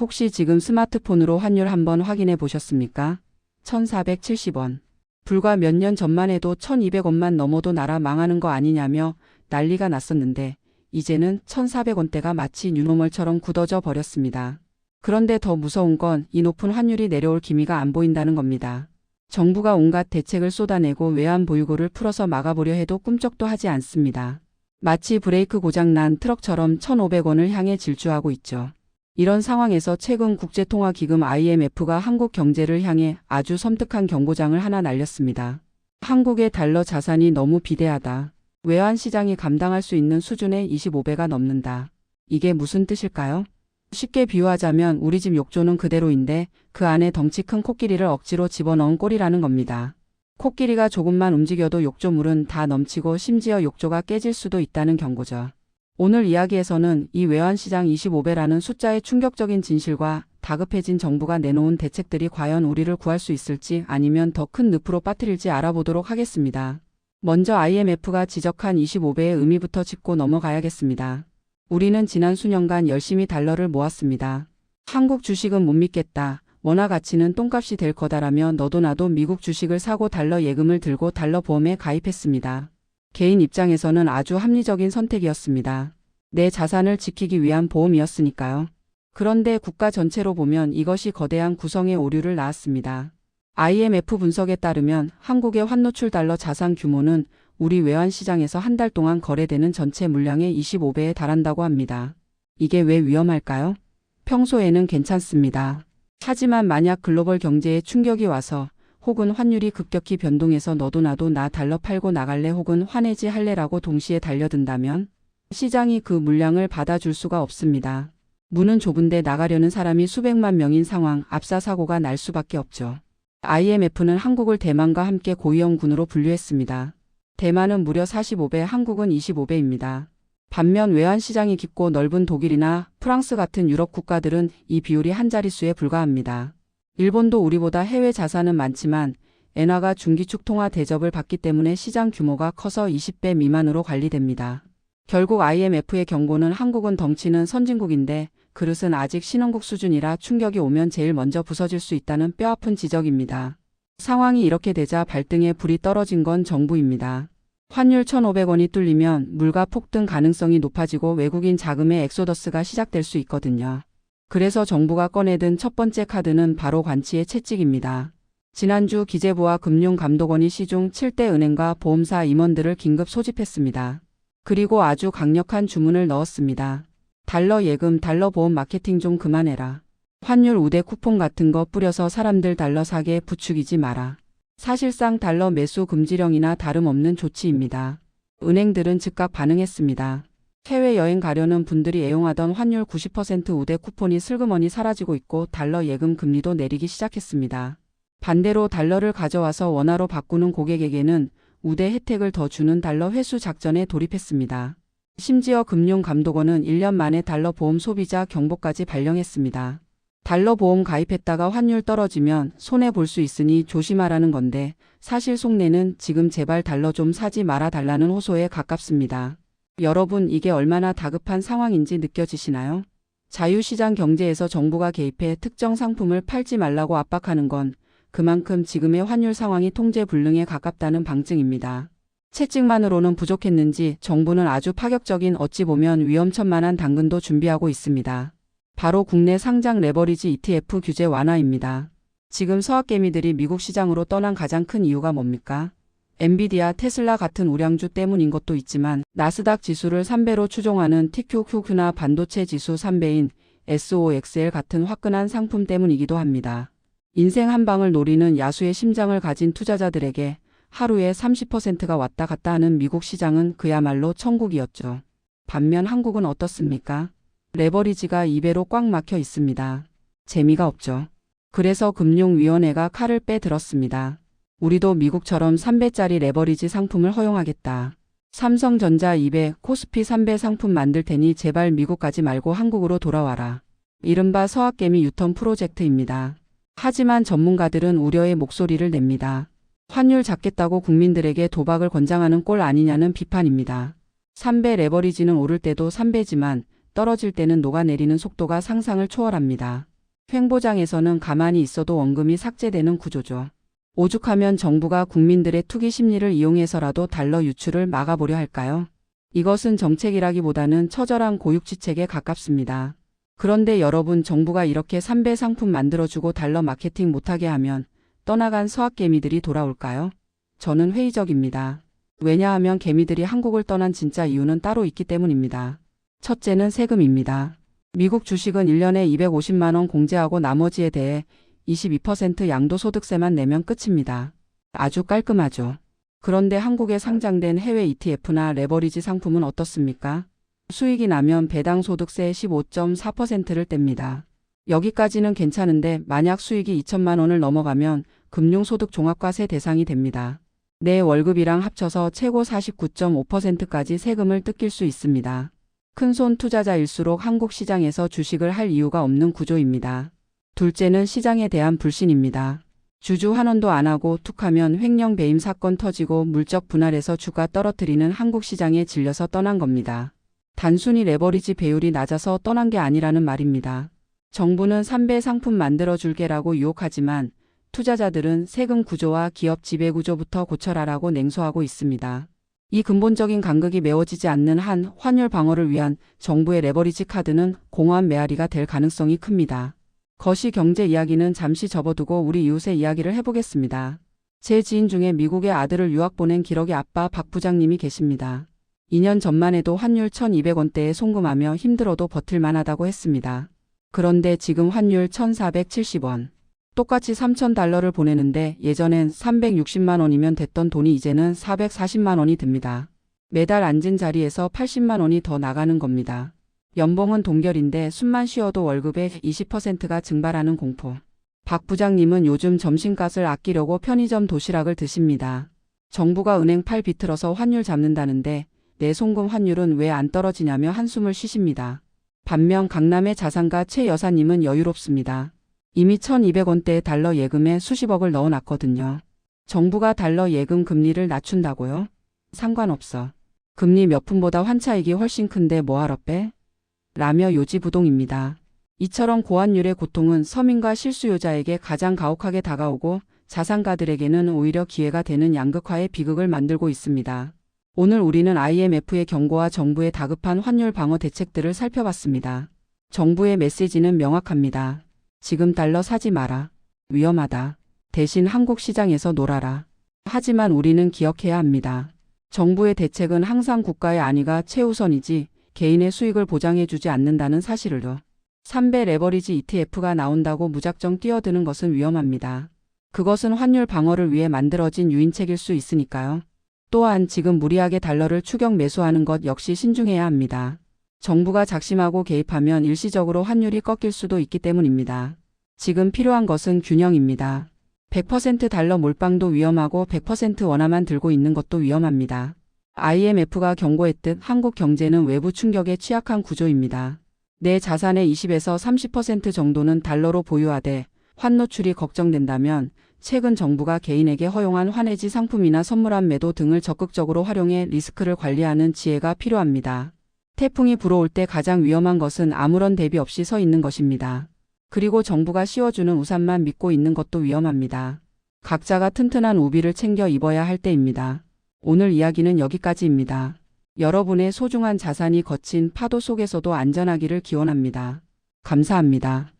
혹시 지금 스마트폰으로 환율 한번 확인해 보셨습니까? 1470원. 불과 몇 년 전만 해도 1200원만 넘어도 나라 망하는 거 아니냐며 난리가 났었는데 이제는 1400원대가 마치 뉴노멀처럼 굳어져 버렸습니다. 그런데 더 무서운 건 이 높은 환율이 내려올 기미가 안 보인다는 겁니다. 정부가 온갖 대책을 쏟아내고 외환 보유고를 풀어서 막아보려 해도 꿈쩍도 하지 않습니다. 마치 브레이크 고장난 트럭처럼 1,500원을 향해 질주하고 있죠. 이런 상황에서 최근 국제통화기금 IMF가 한국 경제를 향해 아주 섬뜩한 경고장을 하나 날렸습니다. 한국의 달러 자산이 너무 비대하다. 외환시장이 감당할 수 있는 수준의 25배가 넘는다. 이게 무슨 뜻일까요? 쉽게 비유하자면 우리 집 욕조는 그대로인데 그 안에 덩치 큰 코끼리를 억지로 집어넣은 꼴이라는 겁니다. 코끼리가 조금만 움직여도 욕조물은 다 넘치고 심지어 욕조가 깨질 수도 있다는 경고죠. 오늘 이야기에서는 이 외환시장 25배라는 숫자의 충격적인 진실과 다급해진 정부가 내놓은 대책들이 과연 우리를 구할 수 있을지 아니면 더 큰 늪으로 빠뜨릴지 알아보도록 하겠습니다. 먼저 IMF가 지적한 25배의 의미부터 짚고 넘어가야겠습니다. 우리는 지난 수년간 열심히 달러를 모았습니다. 한국 주식은 못 믿겠다. 원화 가치는 똥값이 될 거다라며 너도 나도 미국 주식을 사고 달러 예금을 들고 달러 보험에 가입했습니다. 개인 입장에서는 아주 합리적인 선택이었습니다. 내 자산을 지키기 위한 보험이었으니까요. 그런데 국가 전체로 보면 이것이 거대한 구성의 오류를 낳았습니다. IMF 분석에 따르면 한국의 환노출 달러 자산 규모는 우리 외환시장에서 한 달 동안 거래되는 전체 물량의 25배에 달한다고 합니다. 이게 왜 위험할까요? 평소에는 괜찮습니다. 하지만 만약 글로벌 경제에 충격이 와서 혹은 환율이 급격히 변동해서 너도 나도 나 달러 팔고 나갈래 혹은 환해지 할래라고 동시에 달려든다면 시장이 그 물량을 받아줄 수가 없습니다. 문은 좁은데 나가려는 사람이 수백만 명인 상황, 압사사고가 날 수밖에 없죠. IMF는 한국을 대만과 함께 고위험군으로 분류했습니다. 대만은 무려 45배, 한국은 25배입니다. 반면 외환시장이 깊고 넓은 독일이나 프랑스 같은 유럽 국가들은 이 비율이 한 자릿수에 불과합니다. 일본도 우리보다 해외 자산은 많지만 엔화가 중기축 통화 대접을 받기 때문에 시장 규모가 커서 20배 미만으로 관리됩니다. 결국 IMF의 경고는 한국은 덩치는 선진국인데 그릇은 아직 신흥국 수준이라 충격이 오면 제일 먼저 부서질 수 있다는 뼈아픈 지적입니다. 상황이 이렇게 되자 발등에 불이 떨어진 건 정부입니다. 환율 1,500원이 뚫리면 물가 폭등 가능성이 높아지고 외국인 자금의 엑소더스가 시작될 수 있거든요. 그래서 정부가 꺼내든 첫 번째 카드는 바로 관치의 채찍입니다. 지난주 기재부와 금융감독원이 시중 7대 은행과 보험사 임원들을 긴급 소집했습니다. 그리고 아주 강력한 주문을 넣었습니다. 달러 예금, 달러 보험 마케팅 좀 그만해라. 환율 우대 쿠폰 같은 거 뿌려서 사람들 달러 사게 부추기지 마라. 사실상 달러 매수 금지령이나 다름없는 조치입니다. 은행들은 즉각 반응했습니다. 해외여행 가려는 분들이 애용하던 환율 90% 우대 쿠폰이 슬그머니 사라지고 있고 달러 예금 금리도 내리기 시작했습니다. 반대로 달러를 가져와서 원화로 바꾸는 고객에게는 우대 혜택을 더 주는 달러 회수 작전에 돌입했습니다. 심지어 금융감독원은 1년 만에 달러 보험 소비자 경보까지 발령했습니다. 달러 보험 가입했다가 환율 떨어지면 손해볼 수 있으니 조심하라는 건데 사실 속내는 지금 제발 달러 좀 사지 말아 달라는 호소에 가깝습니다. 여러분, 이게 얼마나 다급한 상황인지 느껴지시나요? 자유시장 경제에서 정부가 개입해 특정 상품을 팔지 말라고 압박하는 건 그만큼 지금의 환율 상황이 통제불능에 가깝다는 방증입니다. 채찍만으로는 부족했는지 정부는 아주 파격적인 어찌 보면 위험천만한 당근도 준비하고 있습니다. 바로 국내 상장 레버리지 ETF 규제 완화입니다. 지금 서학개미들이 미국 시장으로 떠난 가장 큰 이유가 뭡니까? 엔비디아, 테슬라 같은 우량주 때문인 것도 있지만 나스닥 지수를 3배로 추종하는 TQQQ나 반도체 지수 3배인 SOXL 같은 화끈한 상품 때문이기도 합니다. 인생 한 방을 노리는 야수의 심장을 가진 투자자들에게 하루에 30%가 왔다 갔다 하는 미국 시장은 그야말로 천국이었죠. 반면 한국은 어떻습니까? 레버리지가 2배로 꽉 막혀 있습니다. 재미가 없죠. 그래서 금융위원회가 칼을 빼들었습니다. 우리도 미국처럼 3배짜리 레버리지 상품을 허용하겠다. 삼성전자 2배, 코스피 3배 상품 만들 테니 제발 미국 가지 말고 한국으로 돌아와라. 이른바 서학개미 유턴 프로젝트입니다. 하지만 전문가들은 우려의 목소리를 냅니다. 환율 잡겠다고 국민들에게 도박을 권장하는 꼴 아니냐는 비판입니다. 3배 레버리지는 오를 때도 3배지만 떨어질 때는 녹아내리는 속도가 상상을 초월합니다. 횡보장에서는 가만히 있어도 원금이 삭제되는 구조죠. 오죽하면 정부가 국민들의 투기 심리를 이용해서라도 달러 유출을 막아보려 할까요? 이것은 정책이라기보다는 처절한 고육지책에 가깝습니다. 그런데 여러분, 정부가 이렇게 삼배 상품 만들어주고 달러 마케팅 못하게 하면 떠나간 서학개미들이 돌아올까요? 저는 회의적입니다. 왜냐하면 개미들이 한국을 떠난 진짜 이유는 따로 있기 때문입니다. 첫째는 세금입니다. 미국 주식은 1년에 250만 원 공제하고 나머지에 대해 22% 양도소득세만 내면 끝입니다. 아주 깔끔하죠. 그런데 한국에 상장된 해외 ETF나 레버리지 상품은 어떻습니까? 수익이 나면 배당 소득세 15.4%를 뗍니다. 여기까지는 괜찮은데 만약 수익이 2천만 원을 넘어가면 금융소득 종합과세 대상이 됩니다. 내 월급이랑 합쳐서 최고 49.5%까지 세금을 뜯길 수 있습니다. 큰손 투자자일수록 한국 시장에서 주식을 할 이유가 없는 구조입니다. 둘째는 시장에 대한 불신입니다. 주주 환원도 안 하고 툭하면 횡령 배임 사건 터지고 물적 분할해서 주가 떨어뜨리는 한국 시장에 질려서 떠난 겁니다. 단순히 레버리지 배율이 낮아서 떠난 게 아니라는 말입니다. 정부는 삼배 상품 만들어줄게라고 유혹하지만 투자자들은 세금 구조와 기업 지배 구조부터 고쳐라라고 냉소하고 있습니다. 이 근본적인 간극이 메워지지 않는 한 환율 방어를 위한 정부의 레버리지 카드는 공허한 메아리가 될 가능성이 큽니다. 거시 경제 이야기는 잠시 접어두고 우리 이웃의 이야기를 해보겠습니다. 제 지인 중에 미국에 아들을 유학 보낸 기러기 아빠 박 부장님이 계십니다. 2년 전만 해도 환율 1,200원대에 송금하며 힘들어도 버틸만 하다고 했습니다. 그런데 지금 환율 1,470원. 똑같이 3,000달러를 보내는데 예전엔 360만 원이면 됐던 돈이 이제는 440만 원이 듭니다. 매달 앉은 자리에서 80만 원이 더 나가는 겁니다. 연봉은 동결인데 숨만 쉬어도 월급의 20%가 증발하는 공포. 박 부장님은 요즘 점심값을 아끼려고 편의점 도시락을 드십니다. 정부가 은행 팔 비틀어서 환율 잡는다는데 내 송금 환율은 왜 안 떨어지냐며 한숨을 쉬십니다. 반면 강남의 자산가 최 여사님은 여유롭습니다. 이미 1,200원대의 달러 예금에 수십억을 넣어놨거든요. 정부가 달러 예금 금리를 낮춘다고요? 상관없어. 금리 몇 푼보다 환차익이 훨씬 큰데 뭐하러 빼? 라며 요지부동입니다. 이처럼 고환율의 고통은 서민과 실수요자에게 가장 가혹하게 다가오고 자산가들에게는 오히려 기회가 되는 양극화의 비극을 만들고 있습니다. 오늘 우리는 IMF의 경고와 정부의 다급한 환율 방어 대책들을 살펴봤습니다. 정부의 메시지는 명확합니다. 지금 달러 사지 마라. 위험하다. 대신 한국 시장에서 놀아라. 하지만 우리는 기억해야 합니다. 정부의 대책은 항상 국가의 안위가 최우선이지 개인의 수익을 보장해주지 않는다는 사실을요. 3배 레버리지 ETF가 나온다고 무작정 뛰어드는 것은 위험합니다. 그것은 환율 방어를 위해 만들어진 유인책일 수 있으니까요. 또한 지금 무리하게 달러를 추격 매수하는 것 역시 신중해야 합니다. 정부가 작심하고 개입하면 일시적으로 환율이 꺾일 수도 있기 때문입니다. 지금 필요한 것은 균형입니다. 100% 달러 몰빵도 위험하고 100% 원화만 들고 있는 것도 위험합니다. IMF가 경고했듯 한국 경제는 외부 충격에 취약한 구조입니다. 내 자산의 20에서 30% 정도는 달러로 보유하되 환 노출이 걱정된다면 최근 정부가 개인에게 허용한 환해지 상품이나 선물한 매도 등을 적극적으로 활용해 리스크를 관리하는 지혜가 필요합니다. 태풍이 불어올 때 가장 위험한 것은 아무런 대비 없이 서 있는 것입니다. 그리고 정부가 씌워주는 우산만 믿고 있는 것도 위험합니다. 각자가 튼튼한 우비를 챙겨 입어야 할 때입니다. 오늘 이야기는 여기까지입니다. 여러분의 소중한 자산이 거친 파도 속에서도 안전하기를 기원합니다. 감사합니다.